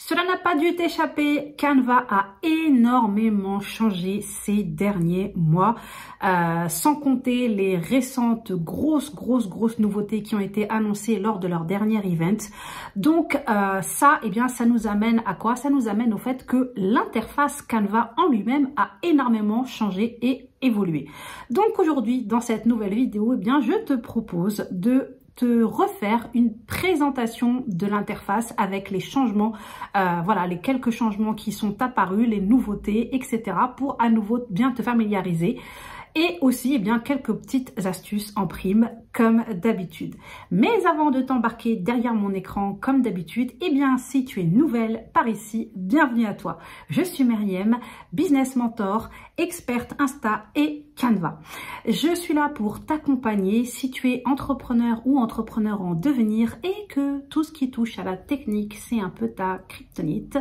Cela n'a pas dû t'échapper, Canva a énormément changé ces derniers mois, sans compter les récentes grosses nouveautés qui ont été annoncées lors de leur dernier event. Donc ça, eh bien, ça nous amène à quoi? Ça nous amène au fait que l'interface Canva en lui-même a énormément changé et évolué. Donc aujourd'hui, dans cette nouvelle vidéo, eh bien, je te propose de te refaire une présentation de l'interface avec les changements, voilà, les quelques changements qui sont apparus, les nouveautés, etc. pour à nouveau bien te familiariser. Et aussi, eh bien, quelques petites astuces en prime, comme d'habitude. Mais avant de t'embarquer derrière mon écran, comme d'habitude, eh bien, si tu es nouvelle par ici, bienvenue à toi. Je suis Myriam, business mentor, experte Insta et Canva. Je suis là pour t'accompagner si tu es entrepreneur ou entrepreneur en devenir et que tout ce qui touche à la technique, c'est un peu ta kryptonite.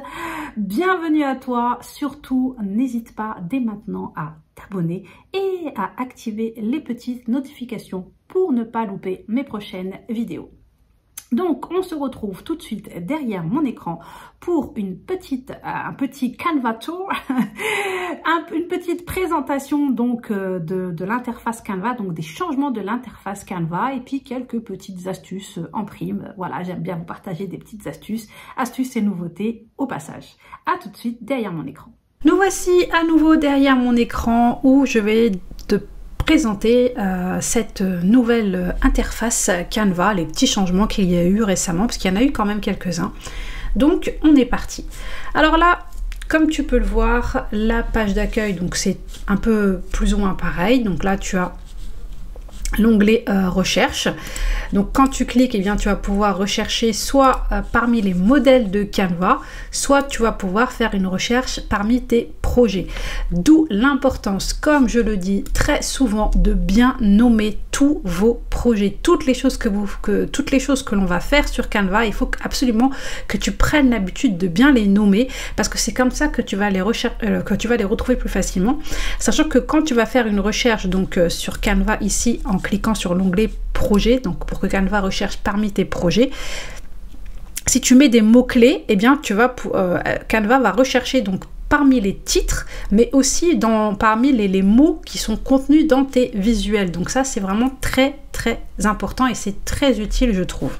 Bienvenue à toi. Surtout, n'hésite pas dès maintenant à t'abonner et à activer les petites notifications pour ne pas louper mes prochaines vidéos. Donc, on se retrouve tout de suite derrière mon écran pour un petit Canva Tour, une petite présentation donc de l'interface Canva, donc des changements de l'interface Canva et puis quelques petites astuces en prime. Voilà, j'aime bien vous partager des petites astuces et nouveautés au passage. À tout de suite derrière mon écran. Nous voici à nouveau derrière mon écran où je vais te présenter cette nouvelle interface Canva, les petits changements qu'il y a eu récemment, parce qu'il y en a eu quand même quelques-uns. Donc on est parti. Alors là, comme tu peux le voir, la page d'accueil, donc c'est un peu plus ou moins pareil. Donc là tu as l'onglet recherche. Donc quand tu cliques, eh bien, tu vas pouvoir rechercher soit parmi les modèles de Canva, soit tu vas pouvoir faire une recherche parmi tes projets. D'où l'importance, comme je le dis très souvent, de bien nommer tous vos projets. Toutes les choses que l'on va faire sur Canva, il faut absolument que tu prennes l'habitude de bien les nommer, parce que c'est comme ça que tu vas les retrouver plus facilement. Sachant que quand tu vas faire une recherche donc sur Canva ici en cliquant sur l'onglet projet, donc pour que Canva recherche parmi tes projets, si tu mets des mots-clés, eh bien Canva va rechercher donc parmi les titres, mais aussi parmi les mots qui sont contenus dans tes visuels. Donc ça, c'est vraiment très important et c'est très utile, je trouve.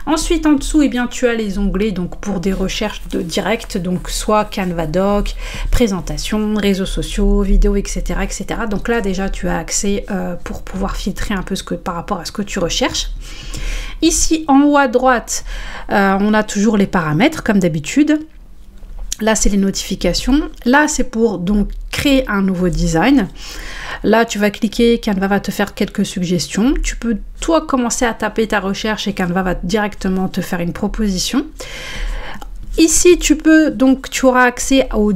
Ensuite, en dessous, eh bien, tu as les onglets donc pour des recherches directes, donc soit Canva Doc, présentation, réseaux sociaux, vidéos, etc., etc. Donc là, déjà, tu as accès pour pouvoir filtrer un peu par rapport à ce que tu recherches. Ici, en haut à droite, on a toujours les paramètres, comme d'habitude. Là, c'est les notifications. Là, c'est pour donc créer un nouveau design. Là, tu vas cliquer, Canva va te faire quelques suggestions. Tu peux, toi, commencer à taper ta recherche et Canva va directement te faire une proposition. Ici, tu auras accès aux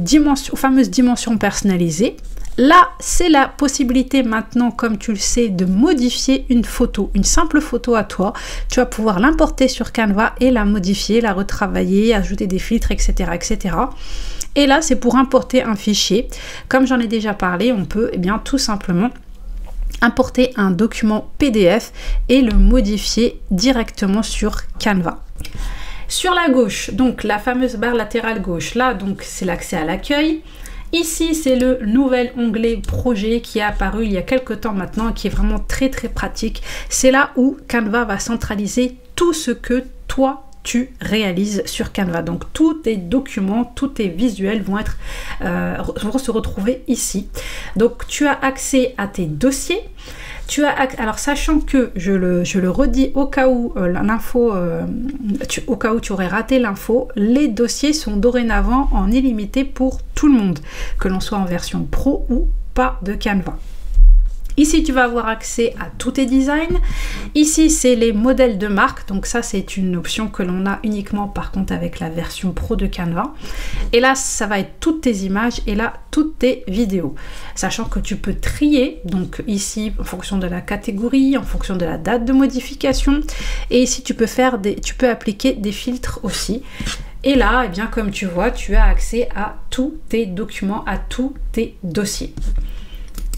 fameuses dimensions personnalisées. Là, c'est la possibilité maintenant, comme tu le sais, de modifier une photo, une simple photo à toi. Tu vas pouvoir l'importer sur Canva et la modifier, la retravailler, ajouter des filtres, etc., etc. Et là, c'est pour importer un fichier. Comme j'en ai déjà parlé, on peut bien tout simplement importer un document PDF et le modifier directement sur Canva. Sur la gauche, donc la fameuse barre latérale gauche, là, donc c'est l'accès à l'accueil. Ici, c'est le nouvel onglet projet qui est apparu il y a quelques temps maintenant et qui est vraiment très pratique. C'est là où Canva va centraliser tout ce que toi tu réalises sur Canva. Donc tous tes documents, tous tes visuels vont se retrouver ici. Donc tu as accès à tes dossiers. Alors sachant que je le redis au cas où tu aurais raté l'info, les dossiers sont dorénavant en illimité pour tout le monde, que l'on soit en version pro ou pas de Canva. Ici, tu vas avoir accès à tous tes designs. Ici, c'est les modèles de marque. Donc ça, c'est une option que l'on a uniquement par contre avec la version pro de Canva. Et là, ça va être toutes tes images et là, toutes tes vidéos. Sachant que tu peux trier, donc ici, en fonction de la catégorie, en fonction de la date de modification. Et ici, tu peux appliquer des filtres aussi. Et là, eh bien, comme tu vois, tu as accès à tous tes documents, à tous tes dossiers.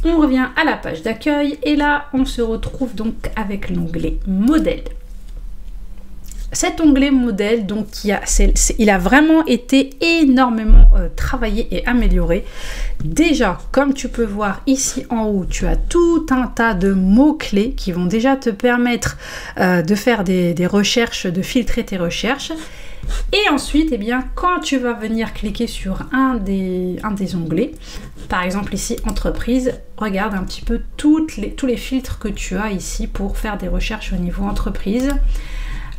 On revient à la page d'accueil et là, on se retrouve donc avec l'onglet modèle. Cet onglet modèle, donc il a vraiment été énormément travaillé et amélioré. Déjà, comme tu peux voir ici en haut, tu as tout un tas de mots-clés qui vont déjà te permettre de faire des recherches, de filtrer tes recherches. Et ensuite, eh bien, quand tu vas venir cliquer sur un des onglets, par exemple ici entreprise, regarde un petit peu tous les filtres que tu as ici pour faire des recherches au niveau entreprise.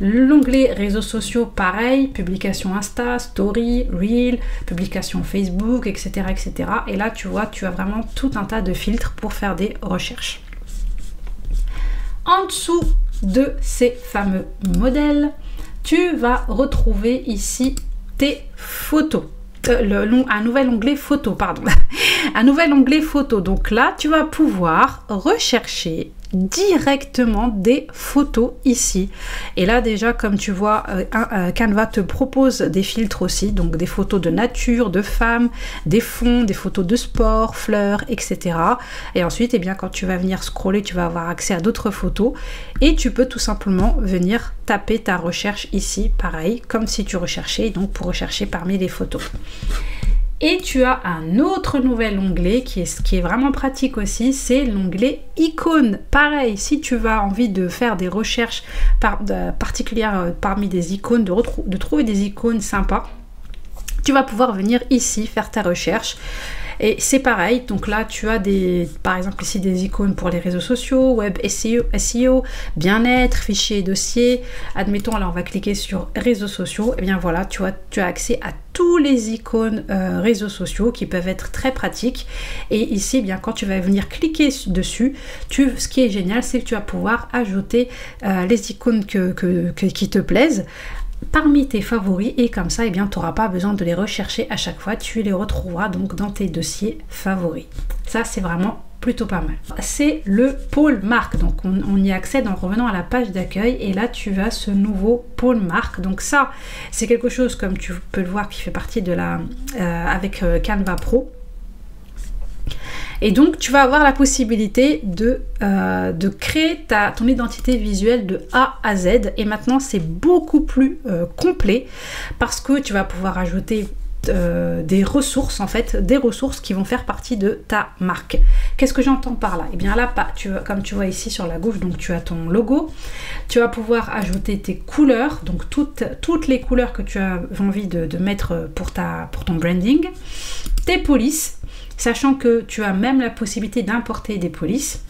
L'onglet réseaux sociaux, pareil, publication Insta, Story, Reel, publication Facebook, etc., etc. Et là, tu vois, tu as vraiment tout un tas de filtres pour faire des recherches. En dessous de ces fameux modèles, tu vas retrouver ici tes photos. Un nouvel onglet photo, pardon. Un nouvel onglet photo. Donc là, tu vas pouvoir rechercher directement des photos ici. Et là déjà, comme tu vois, Canva te propose des filtres aussi, donc des photos de nature, de femmes, des fonds, des photos de sport, fleurs, etc. Et ensuite, eh bien, quand tu vas venir scroller, tu vas avoir accès à d'autres photos et tu peux tout simplement venir taper ta recherche ici, pareil, comme si tu recherchais, donc pour rechercher parmi les photos. Et tu as un autre nouvel onglet qui est vraiment pratique aussi, c'est l'onglet icônes. Pareil, si tu as envie de faire des recherches particulières parmi des icônes, de trouver des icônes sympas, tu vas pouvoir venir ici faire ta recherche. Et c'est pareil, donc là tu as par exemple ici des icônes pour les réseaux sociaux, web SEO, bien-être, fichiers et dossiers. Admettons, là on va cliquer sur réseaux sociaux, et bien voilà, tu as accès à tous les icônes réseaux sociaux qui peuvent être très pratiques. Et ici, eh bien, quand tu vas venir cliquer dessus, ce qui est génial, c'est que tu vas pouvoir ajouter les icônes qui te plaisent parmi tes favoris, et comme ça, eh bien, tu n'auras pas besoin de les rechercher à chaque fois, tu les retrouveras donc dans tes dossiers favoris. Ça, c'est vraiment plutôt pas mal. C'est le pôle marque, donc on y accède en revenant à la page d'accueil, et là tu as ce nouveau pôle marque. Donc ça, c'est quelque chose, comme tu peux le voir, qui fait partie de avec Canva Pro. Et donc, tu vas avoir la possibilité de créer ton identité visuelle de A à Z. Et maintenant, c'est beaucoup plus complet parce que tu vas pouvoir ajouter des ressources, en fait, des ressources qui vont faire partie de ta marque. Qu'est-ce que j'entends par là? Et bien là, comme tu vois ici sur la gauche, donc tu as ton logo. Tu vas pouvoir ajouter tes couleurs, donc toutes les couleurs que tu as envie de mettre pour ton branding. Tes polices, sachant que tu as même la possibilité d'importer des polices.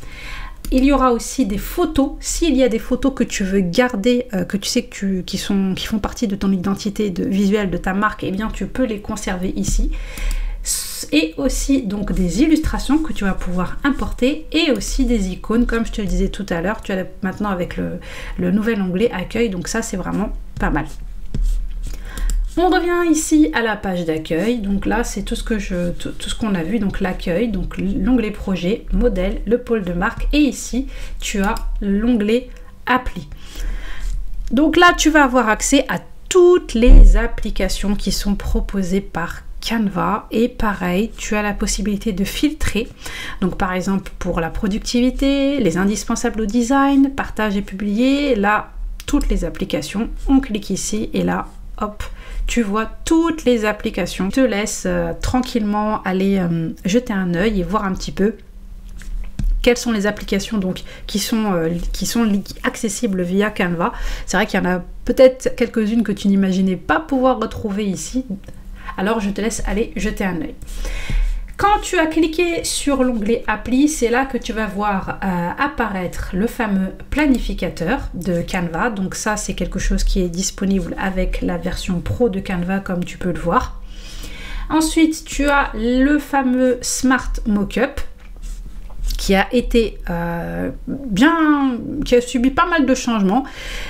Il y aura aussi des photos. S'il y a des photos que tu veux garder, que tu sais qui font partie de ton identité visuelle de ta marque, eh bien tu peux les conserver ici. Et aussi donc des illustrations que tu vas pouvoir importer, et aussi des icônes, comme je te le disais tout à l'heure. Tu as maintenant avec le nouvel onglet accueil, donc ça c'est vraiment pas mal. On revient ici à la page d'accueil. Donc là, c'est tout ce qu'on a vu. Donc l'accueil, donc l'onglet projet, modèle, le pôle de marque. Et ici, tu as l'onglet appli. Donc là, tu vas avoir accès à toutes les applications qui sont proposées par Canva. Et pareil, tu as la possibilité de filtrer. Donc par exemple, pour la productivité, les indispensables au design, partage et publier. Là, toutes les applications. On clique ici et là, hop, tu vois toutes les applications. Je te laisse tranquillement aller jeter un œil et voir un petit peu quelles sont les applications donc qui sont accessibles via Canva. C'est vrai qu'il y en a peut-être quelques-unes que tu n'imaginais pas pouvoir retrouver ici. Alors je te laisse aller jeter un œil. Quand tu as cliqué sur l'onglet appli, c'est là que tu vas voir apparaître le fameux planificateur de Canva. Donc ça, c'est quelque chose qui est disponible avec la version pro de Canva, comme tu peux le voir. Ensuite, tu as le fameux Smart Mockup qui a été qui a subi pas mal de changements.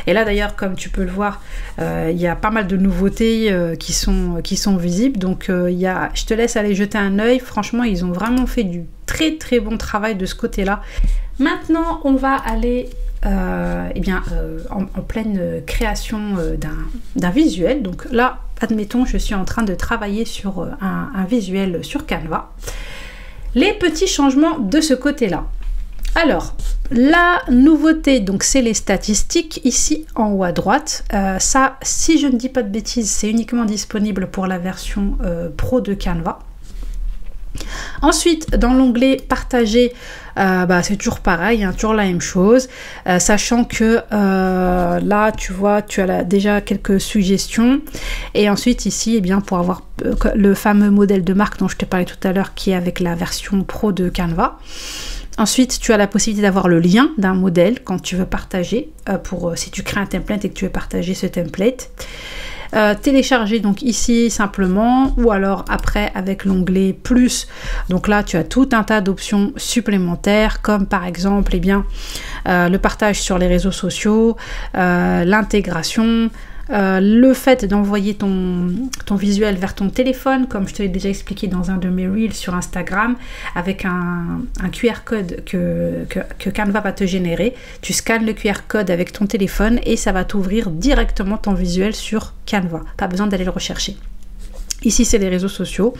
Et là d'ailleurs, comme tu peux le voir, il y a pas mal de nouveautés qui sont visibles. Donc je te laisse aller jeter un œil. Franchement, ils ont vraiment fait du très très bon travail de ce côté-là. Maintenant, on va aller en pleine création d'un visuel. Donc là, admettons, je suis en train de travailler sur un visuel sur Canva. Les petits changements de ce côté-là. Alors, la nouveauté, donc c'est les statistiques ici en haut à droite. Ça, si je ne dis pas de bêtises, c'est uniquement disponible pour la version pro de Canva. Ensuite, dans l'onglet partager, c'est toujours pareil, hein, toujours la même chose, sachant que là, tu vois, tu as déjà quelques suggestions. Et ensuite, ici, eh bien, pour avoir le fameux modèle de marque dont je te parlais tout à l'heure, qui est avec la version pro de Canva. Ensuite, tu as la possibilité d'avoir le lien d'un modèle quand tu veux partager, si tu crées un template et que tu veux partager ce template. Télécharger donc ici simplement, ou alors après avec l'onglet plus, donc là tu as tout un tas d'options supplémentaires, comme par exemple le partage sur les réseaux sociaux, l'intégration, le fait d'envoyer ton visuel vers ton téléphone, comme je te l'ai déjà expliqué dans un de mes reels sur Instagram, avec un QR code que Canva va te générer. Tu scannes le QR code avec ton téléphone et ça va t'ouvrir directement ton visuel sur Canva. Pas besoin d'aller le rechercher. Ici, c'est les réseaux sociaux.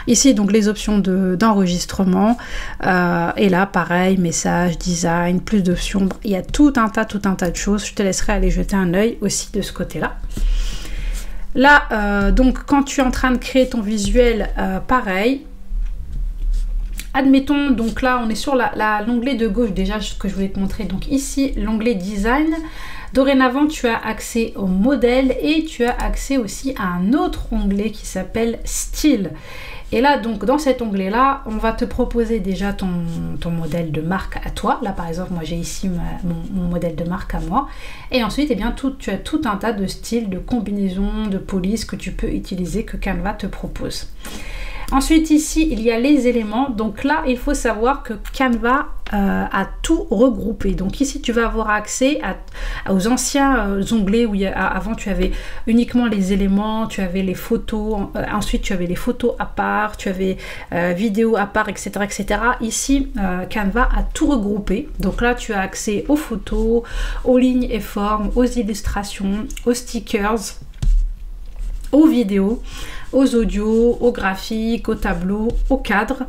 Ici, donc, les options d'enregistrement. Et là, pareil, message, design, plus d'options. Il y a tout un tas de choses. Je te laisserai aller jeter un œil aussi de ce côté-là. Là, donc, quand tu es en train de créer ton visuel, pareil. Admettons, donc là, on est sur l'onglet de gauche déjà, ce que je voulais te montrer. Donc ici, l'onglet design. Dorénavant, tu as accès au modèle et tu as accès aussi à un autre onglet qui s'appelle style. Et là, donc, dans cet onglet-là, on va te proposer déjà ton modèle de marque à toi. Là, par exemple, moi, j'ai ici mon modèle de marque à moi. Et ensuite, eh bien, tu as tout un tas de styles, de combinaisons, de polices que tu peux utiliser, que Canva te propose. Ensuite, ici, il y a les éléments. Donc là, il faut savoir que Canva a tout regroupé. Donc ici, tu vas avoir accès aux anciens onglets où avant, tu avais uniquement les éléments, tu avais les photos, ensuite, tu avais les photos à part, tu avais vidéos à part, etc., etc. Ici, Canva a tout regroupé. Donc là, tu as accès aux photos, aux lignes et formes, aux illustrations, aux stickers, aux vidéos, aux audios, aux graphiques, aux tableaux, aux cadres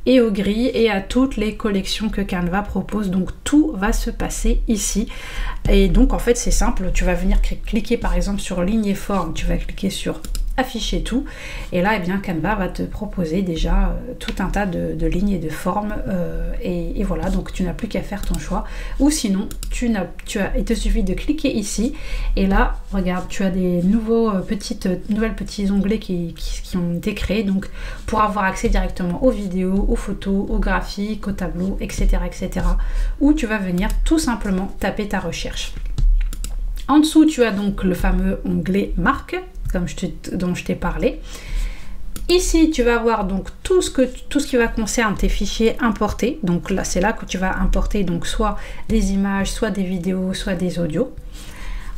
et aux grilles et à toutes les collections que Canva propose. Donc tout va se passer ici. Et donc en fait c'est simple, tu vas venir cliquer par exemple sur ligne et forme, tu vas cliquer sur afficher tout et là eh bien Canva va te proposer déjà tout un tas de lignes et de formes et voilà, donc tu n'as plus qu'à faire ton choix, ou sinon il te suffit de cliquer ici et là regarde, tu as des nouvelles petits onglets qui ont été créés donc pour avoir accès directement aux vidéos, aux photos, aux graphiques, aux tableaux, etc., etc., où tu vas venir tout simplement taper ta recherche. En dessous, tu as donc le fameux onglet marque, dont je t'ai parlé. Ici, tu vas avoir donc tout ce qui va concerner tes fichiers importés. Donc là, c'est là que tu vas importer donc soit des images, soit des vidéos, soit des audios.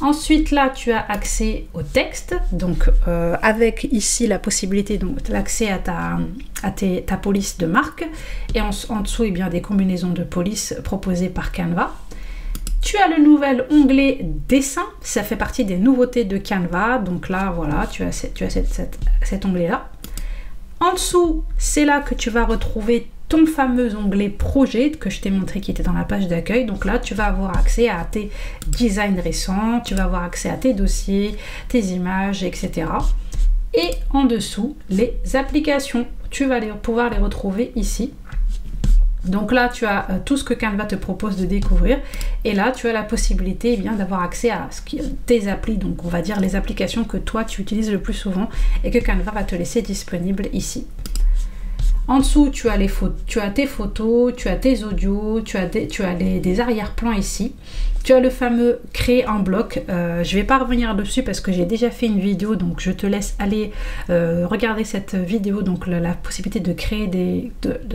Ensuite, là, tu as accès au texte, donc avec ici la possibilité donc l'accès à ta police de marque. Et en dessous, eh bien, des combinaisons de police proposées par Canva. Tu as le nouvel onglet dessin, ça fait partie des nouveautés de Canva. Donc là, voilà, tu as cet onglet-là. En dessous, c'est là que tu vas retrouver ton fameux onglet projet que je t'ai montré qui était dans la page d'accueil. Donc là, tu vas avoir accès à tes designs récents, tu vas avoir accès à tes dossiers, tes images, etc. Et en dessous, les applications. Tu vas pouvoir les retrouver ici. Donc là, tu as tout ce que Canva te propose de découvrir. Et là, tu as la possibilité d'avoir accès à tes applis. Donc, on va dire les applications que toi, tu utilises le plus souvent et que Canva va te laisser disponibles ici. En dessous, tu as tes photos, tu as tes audios, tu as des arrière-plans ici. Tu as le fameux créer en bloc. Je ne vais pas revenir dessus parce que j'ai déjà fait une vidéo. Donc, je te laisse aller regarder cette vidéo. Donc, la possibilité de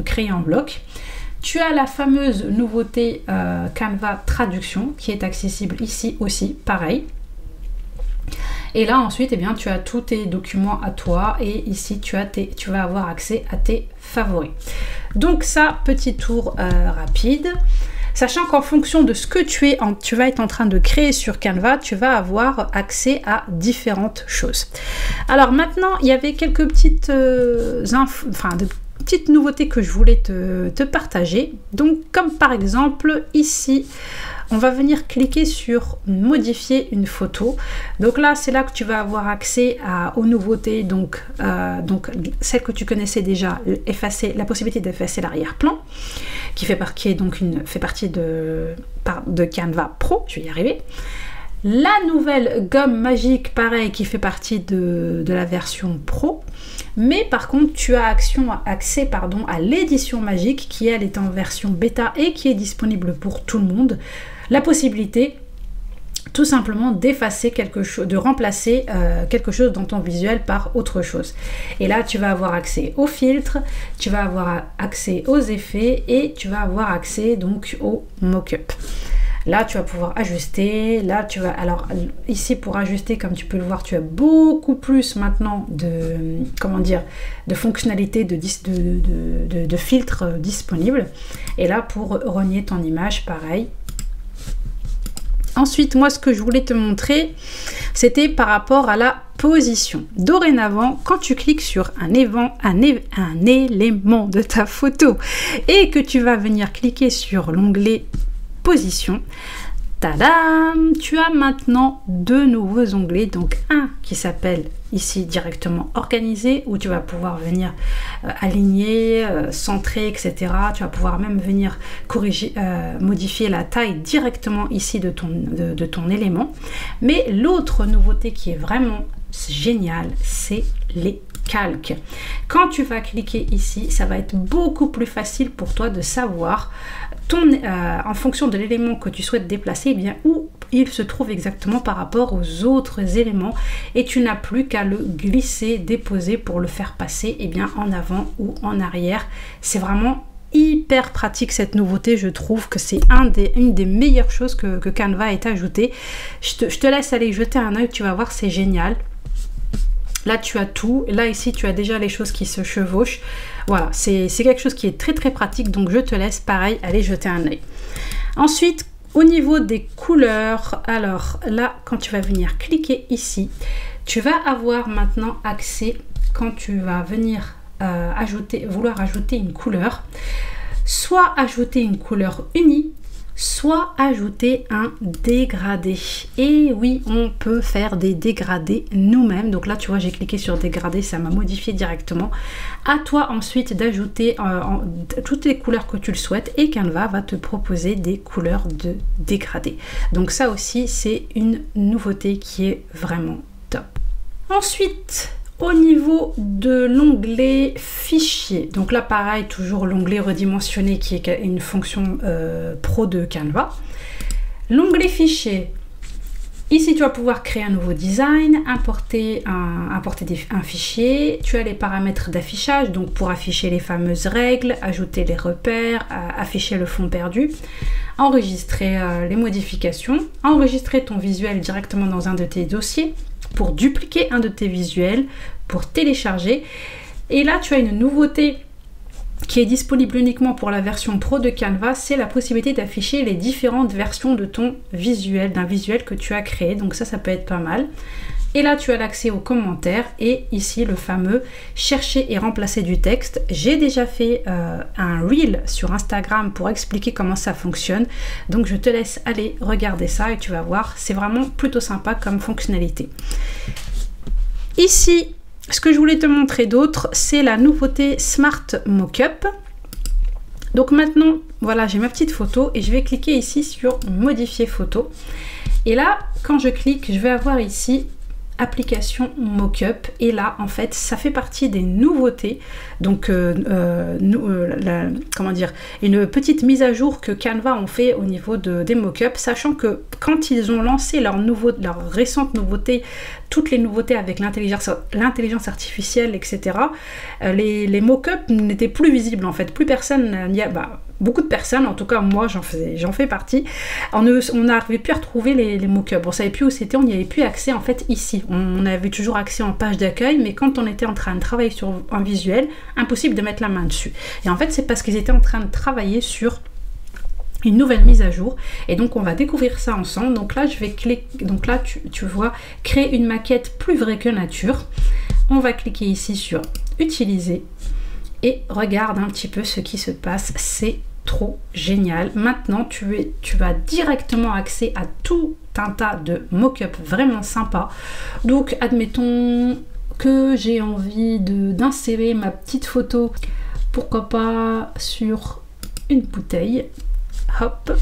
créer en bloc. Tu as la fameuse nouveauté Canva Traduction qui est accessible ici aussi, pareil. Et là ensuite, eh bien, tu as tous tes documents à toi et ici tu vas avoir accès à tes favoris. Donc ça, petit tour rapide. Sachant qu'en fonction de ce que tu vas être en train de créer sur Canva, tu vas avoir accès à différentes choses. Alors maintenant, il y avait quelques petites petites nouveautés que je voulais te partager. Donc comme par exemple ici, on va venir cliquer sur modifier une photo. Donc là, c'est là que tu vas avoir accès aux nouveautés. Donc celle que tu connaissais déjà, effacer, la possibilité d'effacer l'arrière-plan, qui fait partie de Canva Pro. Je vais y arriver. La nouvelle gomme magique, pareil, qui fait partie de la version Pro. Mais par contre, tu as accès à l'édition magique qui, elle, est en version bêta et qui est disponible pour tout le monde. La possibilité, tout simplement, d'effacer quelque chose, de remplacer quelque chose dans ton visuel par autre chose. Et là, tu vas avoir accès aux filtres, tu vas avoir accès aux effets et tu vas avoir accès donc au mock-up. Là, tu vas pouvoir ajuster. Là, tu vas... Alors, ici, pour ajuster, comme tu peux le voir, tu as beaucoup plus maintenant de fonctionnalités, de filtres disponibles. Et là, pour renier ton image, pareil. Ensuite, moi, ce que je voulais te montrer, c'était par rapport à la position. Dorénavant, quand tu cliques sur un élément de ta photo et que tu vas venir cliquer sur l'onglet position, tadam, tu as maintenant deux nouveaux onglets. Donc un qui s'appelle ici directement organiser, où tu vas pouvoir venir aligner, centrer, etc. Tu vas pouvoir même venir corriger, modifier la taille directement ici de ton élément. Mais l'autre nouveauté qui est vraiment géniale, c'est les calques. Quand tu vas cliquer ici, ça va être beaucoup plus facile pour toi de savoir en fonction de l'élément que tu souhaites déplacer, eh bien, où il se trouve exactement par rapport aux autres éléments, et tu n'as plus qu'à le glisser, déposer pour le faire passer en avant ou en arrière. C'est vraiment hyper pratique cette nouveauté. Je trouve que c'est une des meilleures choses que Canva ait ajouté. Je te laisse aller jeter un œil, tu vas voir, c'est génial. Là, tu as tout. Là, ici, tu as déjà les choses qui se chevauchent. Voilà, c'est quelque chose qui est très, très pratique. Donc, je te laisse, pareil, aller jeter un œil. Ensuite, au niveau des couleurs, alors là, quand tu vas venir cliquer ici, tu vas avoir maintenant accès, quand tu vas venir vouloir ajouter une couleur, soit ajouter une couleur unie, soit ajouter un dégradé. Et oui, on peut faire des dégradés nous-mêmes. Donc là, tu vois, j'ai cliqué sur dégradé, ça m'a modifié directement. À toi ensuite d'ajouter toutes les couleurs que tu le souhaites, et Canva va te proposer des couleurs de dégradé. Donc ça aussi, c'est une nouveauté qui est vraiment top. Ensuite, au niveau de l'onglet fichier, donc là pareil, toujours l'onglet redimensionné qui est une fonction pro de Canva. L'onglet fichier, ici tu vas pouvoir créer un nouveau design, importer un fichier. Tu as les paramètres d'affichage, donc pour afficher les fameuses règles, ajouter les repères, afficher le fond perdu, enregistrer les modifications, enregistrer ton visuel directement dans un de tes dossiers, pour dupliquer un de tes visuels, pour télécharger. Et là, tu as une nouveauté qui est disponible uniquement pour la version pro de Canva, c'est la possibilité d'afficher les différentes versions de ton visuel, d'un visuel que tu as créé. Donc ça peut être pas mal. Et là, tu as l'accès aux commentaires et ici le fameux chercher et remplacer du texte. J'ai déjà fait un reel sur Instagram pour expliquer comment ça fonctionne. Donc je te laisse aller regarder ça et tu vas voir, c'est vraiment plutôt sympa comme fonctionnalité. Ici, ce que je voulais te montrer d'autre, c'est la nouveauté Smart Mockup. Donc maintenant, voilà, j'ai ma petite photo et je vais cliquer ici sur modifier photo. Et là, quand je clique, je vais avoir ici application Mockup, et là en fait ça fait partie des nouveautés. Donc comment dire, une petite mise à jour que Canva ont fait au niveau des mockups, sachant que quand ils ont lancé leur récente nouveauté, toutes les nouveautés avec l'intelligence artificielle, etc., les mockups n'étaient plus visibles en fait. Plus personne n'y a... beaucoup de personnes, en tout cas moi j'en fais partie, on n'arrivait plus à retrouver les mockups, on savait plus où c'était, on n'y avait plus accès en fait ici. On avait toujours accès en page d'accueil, mais quand on était en train de travailler sur un visuel, impossible de mettre la main dessus. Et en fait c'est parce qu'ils étaient en train de travailler sur une nouvelle mise à jour, et donc on va découvrir ça ensemble. Donc là je vais cliquer, donc là tu vois, créer une maquette plus vraie que nature. On va cliquer ici sur utiliser. et regarde un petit peu ce qui se passe. C'est trop génial. Maintenant, tu vas directement accès à tout un tas de mock-up vraiment sympa. Donc, admettons que j'ai envie d'insérer ma petite photo, pourquoi pas sur une bouteille. Hop.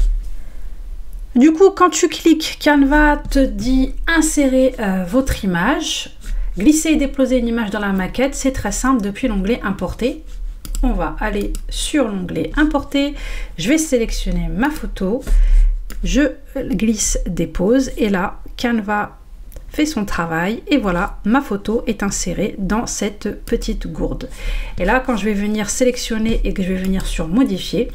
Du coup, quand tu cliques, Canva te dit insérer votre image. Glisser et déposer une image dans la maquette, c'est très simple depuis l'onglet importer. On va aller sur l'onglet importer, je vais sélectionner ma photo, je glisse, dépose et là Canva fait son travail et voilà, ma photo est insérée dans cette petite gourde. Et là quand je vais venir sélectionner et que je vais venir sur modifier,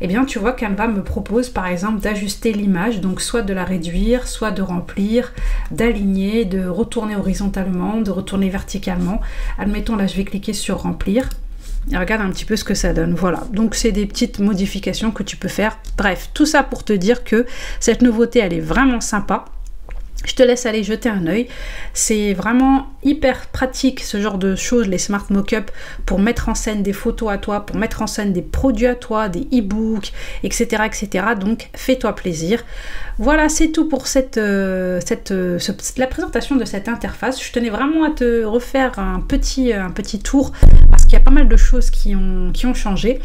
eh bien tu vois Canva me propose par exemple d'ajuster l'image, donc soit de la réduire, soit de remplir, d'aligner, de retourner horizontalement, de retourner verticalement. Admettons là je vais cliquer sur remplir. Et regarde un petit peu ce que ça donne. Voilà, donc c'est des petites modifications que tu peux faire. Bref, tout ça pour te dire que cette nouveauté, elle est vraiment sympa. Je te laisse aller jeter un œil. C'est vraiment hyper pratique ce genre de choses, les Smart Mockup, pour mettre en scène des photos à toi, pour mettre en scène des produits à toi, des e-books, etc., etc. Donc fais-toi plaisir. Voilà, c'est tout pour la présentation de cette interface. Je tenais vraiment à te refaire un petit tour parce qu'il y a pas mal de choses qui ont changé.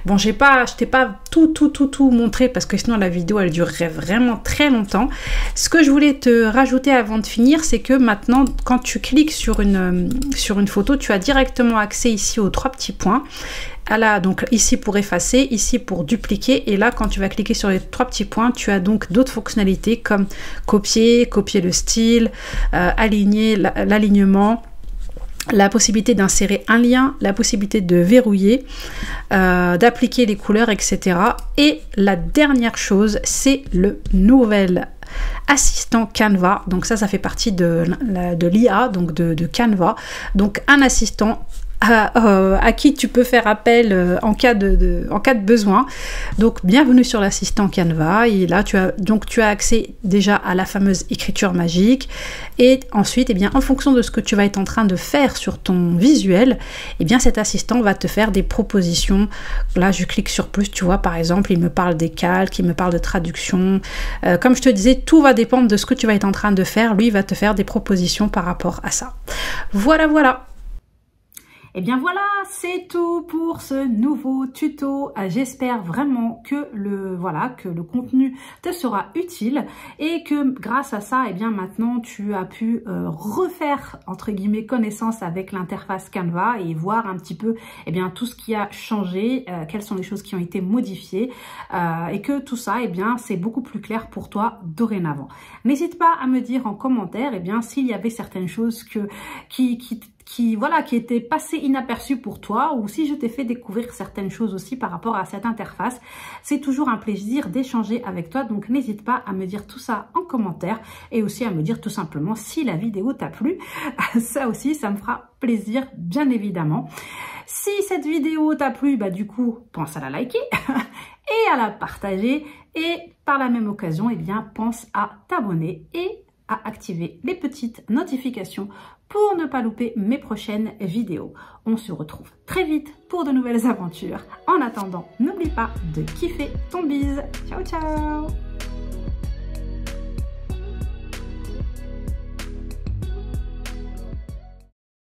Bon, je t'ai pas tout montré parce que sinon la vidéo elle durerait vraiment très longtemps. Ce que je voulais te rajouter avant de finir, c'est que maintenant quand tu cliques sur une photo, tu as directement accès ici aux trois petits points. Donc ici pour effacer, ici pour dupliquer, et là quand tu vas cliquer sur les trois petits points, tu as donc d'autres fonctionnalités comme copier le style, aligner l'alignement, la possibilité d'insérer un lien, la possibilité de verrouiller, d'appliquer les couleurs, etc. Et la dernière chose, c'est le nouvel assistant Canva. Donc ça fait partie de l'IA, donc de Canva. Donc un assistant à qui tu peux faire appel en cas de besoin. Donc bienvenue sur l'assistant Canva, et là tu as accès déjà à la fameuse écriture magique, et ensuite en fonction de ce que tu vas être en train de faire sur ton visuel, cet assistant va te faire des propositions. Là je clique sur plus, tu vois, par exemple il me parle des calques, il me parle de traduction, comme je te disais, tout va dépendre de ce que tu vas être en train de faire. Lui il va te faire des propositions par rapport à ça. Voilà. Et bien voilà, c'est tout pour ce nouveau tuto. J'espère vraiment que le contenu te sera utile et que grâce à ça, maintenant tu as pu refaire entre guillemets connaissance avec l'interface Canva et voir un petit peu tout ce qui a changé, quelles sont les choses qui ont été modifiées, et que tout ça c'est beaucoup plus clair pour toi dorénavant. N'hésite pas à me dire en commentaire s'il y avait certaines choses qui étaient passées inaperçues pour toi, ou si je t'ai fait découvrir certaines choses aussi par rapport à cette interface. C'est toujours un plaisir d'échanger avec toi, donc n'hésite pas à me dire tout ça en commentaire, et aussi à me dire tout simplement si la vidéo t'a plu. Ça aussi, ça me fera plaisir, bien évidemment. Si cette vidéo t'a plu, du coup, pense à la liker et à la partager, et par la même occasion, pense à t'abonner et à activer les petites notifications pour ne pas louper mes prochaines vidéos. On se retrouve très vite pour de nouvelles aventures. En attendant, n'oublie pas de kiffer ton bise. Ciao, ciao!